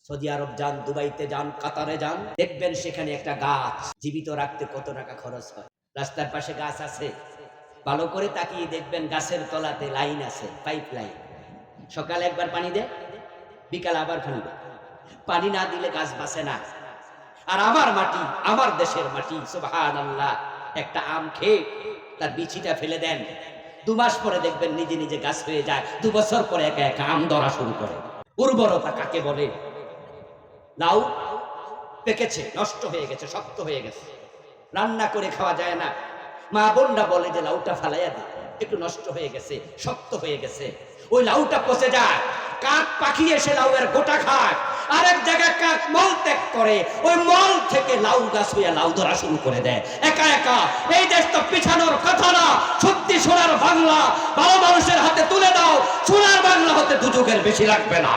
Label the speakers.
Speaker 1: Saudi আরব যান, দুবাইতে যান, কাতারে যান, দেখবেন সেখানে একটা গাছ জীবিত রাখতে কত টাকা খরচ হয়। রাস্তার পাশে গাছ আছে, ভালো করে তাকিয়ে দেখবেন গাছের তলাতে লাইন আছে, পাইপ লাইন। সকালে একবার পানি দেয়, বিকাল আবার পানি দেয়। পানি না দিলে গাছ বাঁচে না। আর আমার মাটি, আমার দেশের মাটি, সুবহানাল্লাহ, একটা আম খেয়ে তার বিচিটা ফেলে দেন, 2 মাস পরে দেখবেন নিজে নিজে গাছ হয়ে যায়। 2 বছর পরে একা একা আম ধরা শুরু করে। উর্বরতা কাকে বলে? লাউ পেকেছে, নষ্ট হয়ে গেছে, শক্ত হয়ে গেছে, রান্না করে খাওয়া যায় না। মা বোনরা বলে যে লাউটা ফালাইয়া দে, একটু নষ্ট হয়ে গেছে, শক্ত হয়ে গেছে। ওই লাউটা পচে যায়, কাক পাখি এসে লাউয়ের গোটা খায়। আরেক জায়গায় কাক মল ত্যাগ করে, ওই মল থেকে লাউ গাছ হইয়া লাউ ধরা শুরু করে দেয় একা একা। এই দেশ তো পিছানোর কথা না, সত্যি সোনার বাংলা। ভালো মানুষের হাতে তুলে দাও, সোনার বাংলা হতে দুযুগের বেশি লাগবে না।